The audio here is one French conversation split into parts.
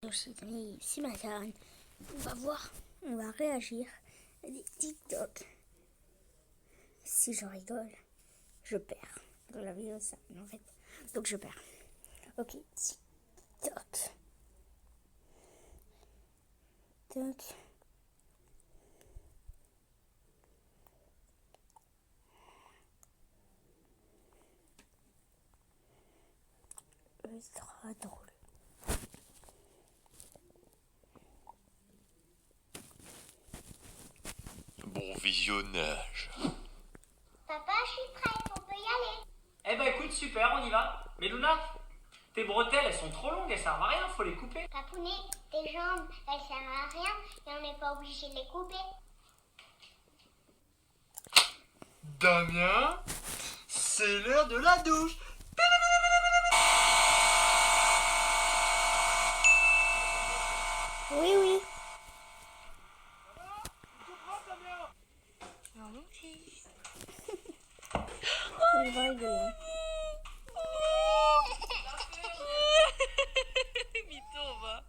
bonjour, c'est Matane. On va voir, on va réagir à des TikTok. Si je rigole, je perds. Dans la vidéo, ça, en fait. Donc je perds. Ok, TikTok. TikTok. Ultra drôle. Bon visionnage. Papa, je suis prête, on peut y aller. Eh ben écoute, super, on y va. Mais Luna, tes bretelles, elles sont trop longues, elles servent à rien, faut les couper. Papounet, tes jambes, elles servent à rien et on n'est pas obligé de les couper. Damien, c'est l'heure de la douche. Oui, oui. Il va rigoler. Mytho, va.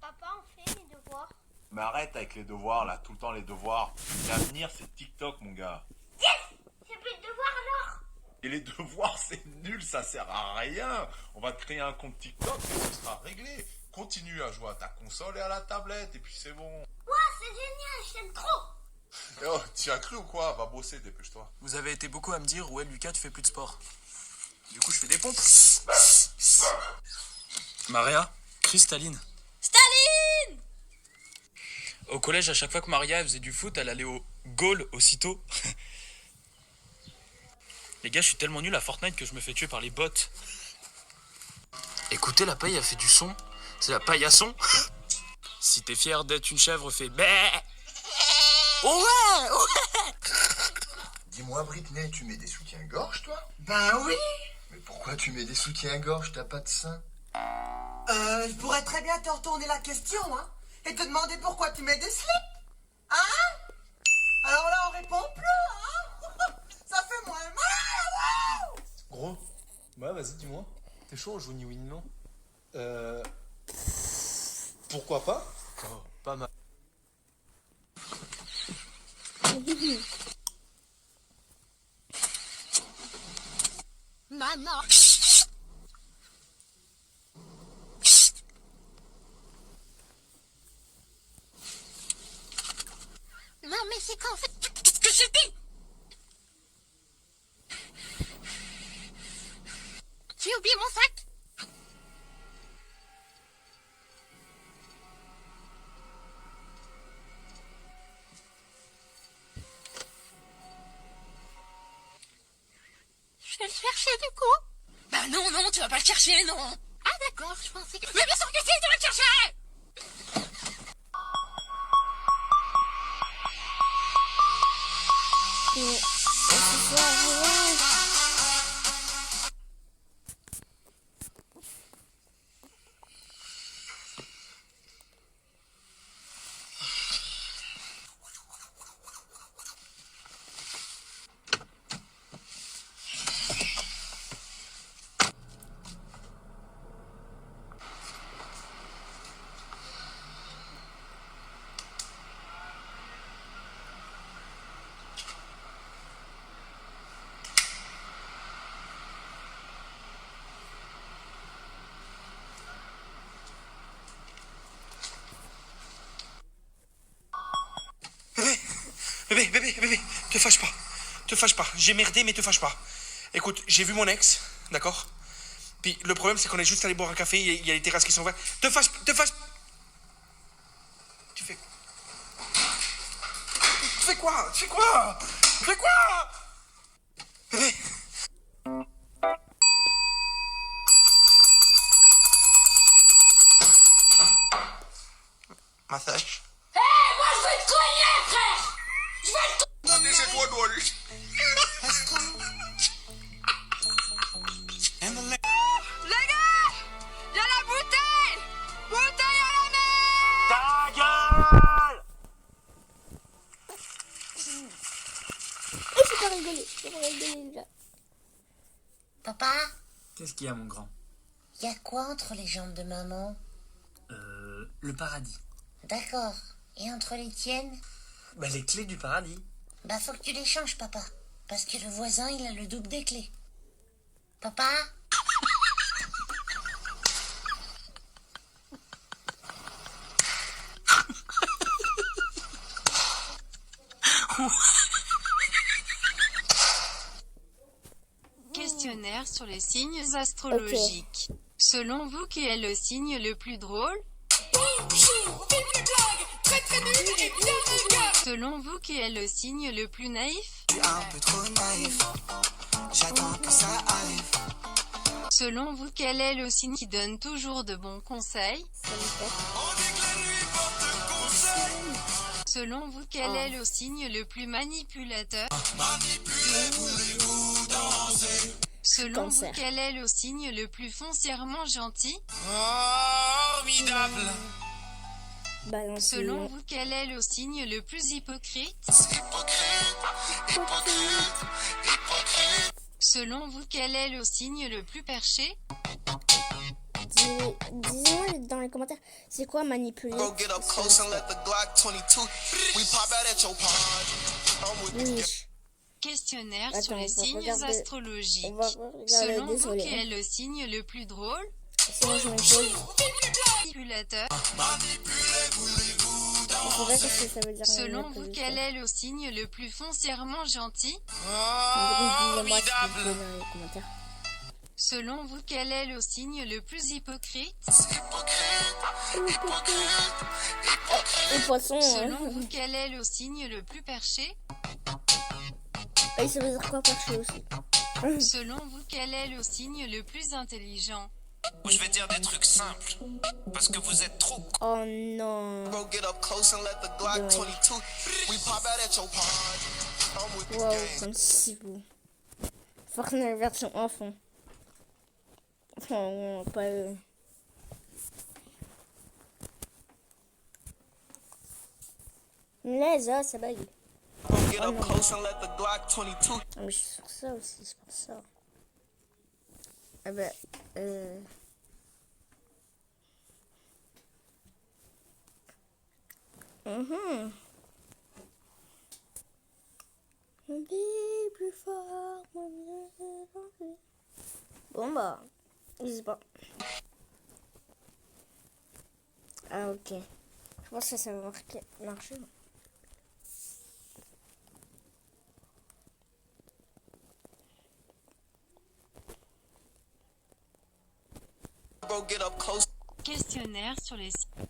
Papa, on fait les devoirs. Mais arrête avec les devoirs là, tout le temps les devoirs. L'avenir c'est TikTok mon gars. C'est plus de devoirs alors. Et les devoirs c'est nul, ça sert à rien. On va te créer un compte TikTok et ce sera réglé. Continue à jouer à ta console et à la tablette et puis c'est bon. Ouah, c'est génial, j'aime trop. Oh, t'y as cru ou quoi? Va bosser, dépêche-toi. Vous avez été beaucoup à me dire, ouais Lucas, tu fais plus de sport. Du coup, je fais des pompes. Maria, cristalline. Staline. Au collège, à chaque fois que Maria elle faisait du foot, elle allait au goal aussitôt. Les gars, je suis tellement nul à Fortnite que je me fais tuer par les bots. Écoutez, la paille a fait du son. C'est la paille à son. Si t'es fier d'être une chèvre, fais bé. Ouais. Dis-moi, Britney, tu mets des soutiens-gorge, toi? Ben oui. Mais pourquoi tu mets des soutiens-gorge? T'as pas de sein? Je pourrais très bien te retourner la question, hein, et te demander pourquoi tu mets des slips. Hein? Alors là, on répond plus, hein? Ça fait moins mal, wow. Gros, bah vas-y, dis-moi. T'es chaud, on joue ni oui ni non? Pourquoi pas? Oh, pas mal. Maman. Non, mais c'est qu'en fait... Qu'est-ce que j'ai dit? J'ai oublié mon sac. Je vais le chercher du coup. Bah non, non, tu vas pas le chercher, non. Ah d'accord, je pensais que... Mais bien sûr que si, tu vas le chercher. Bébé, te fâche pas. Te fâche pas. J'ai merdé, mais te fâche pas. Écoute, j'ai vu mon ex, d'accord? Puis le problème, c'est qu'on est juste allé boire un café, il y a les terrasses qui sont ouvertes. Te fâche. Tu fais. Tu fais quoi? Bébé. Massage. Moi, je vais te cogner, frère. Je vais te... Les gars, y a la bouteille. Bouteille à la mer. Ta gueule. Et j'ai pas rigolé, là. Papa, Qu'est-ce qu'il y a, mon grand? y a quoi entre les jambes de maman? le paradis. D'accord. Et entre les tiennes? Bah, les clés du paradis. Bah, faut que tu les changes, papa. Parce que le voisin, il a le double des clés. Papa? Questionnaire sur les signes astrologiques. Selon vous, qui est le signe le plus drôle? Selon vous, qui est le signe le plus naïf? Un peu trop naïf. J'attends que ça arrive. Selon vous, quel est le signe qui donne toujours de bons conseils? Selon vous, quel est le signe le plus manipulateur? Selon vous, quel est le signe le plus foncièrement gentil? Formidable. Balance. Selon vous, quel est le signe le plus hypocrite? Selon vous, quel est le signe le plus perché? Dis-moi dans les commentaires, c'est quoi manipuler? Oui. Questionnaire Attends, sur les on va signes regarder- astrologiques. On va regarder, Selon vous, désolé. quel est le signe le plus drôle? Sinon, je me pose. Manipulateur. Je sais pas ce que ça veut dire. Selon vous, quel est le signe le plus foncièrement gentil? Dis-moi ce que vous dans les commentaires. Selon vous, quel est le signe le plus hypocrite? Les poissons, Selon vous, quel est le signe le plus perché? Et ça veut dire quoi perché aussi? Selon vous, quel est le signe le plus intelligent? Je vais dire des trucs simples. Parce que vous êtes trop Oh non. Wow, comme si beau. Fortnite version enfant. Enfin, non, pas les os, ça bug. Oh non. Ah, mais je suis sur ça aussi, c'est pour ça. Ah bah, plus fort, bon bah, je sais pas. Ah ok. Je pense que ça va marcher. Questionnaire sur les signes.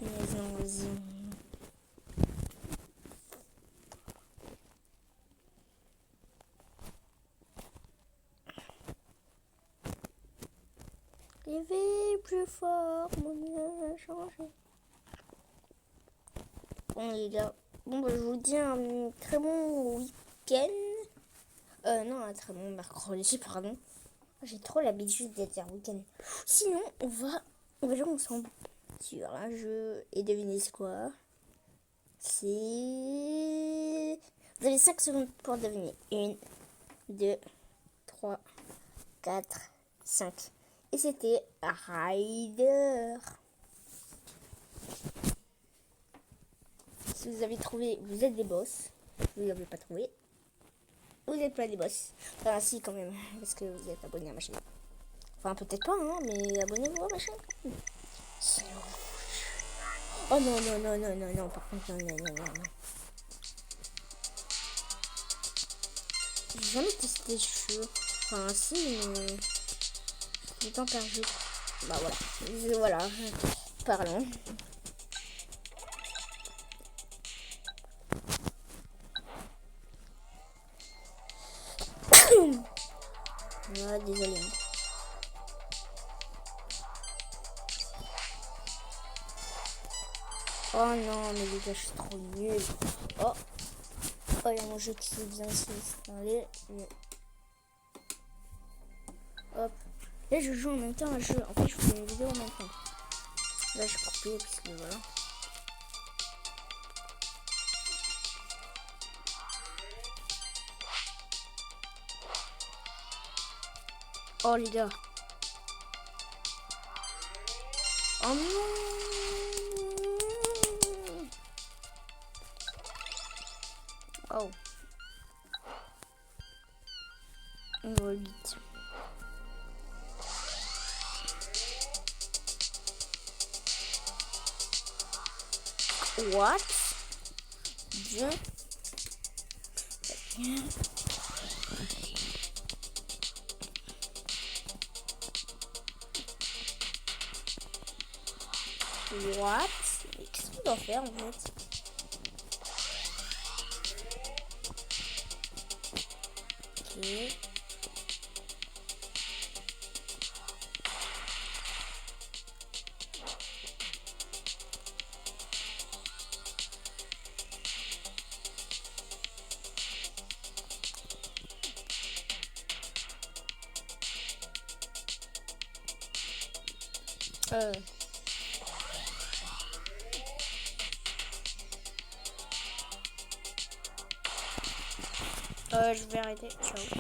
Vas-y. Rêver plus fort, mon mieux changer. Bon les gars, bon bah, je vous dis un très bon week-end. Non, un très bon mercredi, pardon. J'ai trop l'habitude d'être un week-end. Sinon, on va jouer ensemble sur un jeu et devinez c'est quoi. C'est... Vous avez 5 secondes pour deviner. 1, 2, 3, 4, 5. Et c'était Rider. Si vous avez trouvé, vous êtes des boss. Si vous n'avez pas trouvé, vous n'êtes pas des boss. Enfin, si, quand même. Parce que vous êtes abonné à ma chaîne. Enfin, peut-être pas, hein, mais abonnez-vous à ma chaîne. Sinon... Oh non, non, non, non, non, non, par contre, non, non, non, non. J'ai jamais testé ce jeu. Enfin, si, mais... Tout le temps perdu. Bah voilà. Voilà. Parlons. Ah, désolé. Oh non, mais les gars, je suis trop nul. Oh, il y a mon jeu qui vient de s'installer. Hop. Là, je joue en même temps à un jeu. En fait, je fais une vidéo en même temps. Là, je coupé parce que voilà. Oh les gars, Oh non. Oh. Niveau 8. What? Dieu. What? Mais qu'est-ce qu'on doit faire en fait? Ok. Je vais arrêter. Ciao.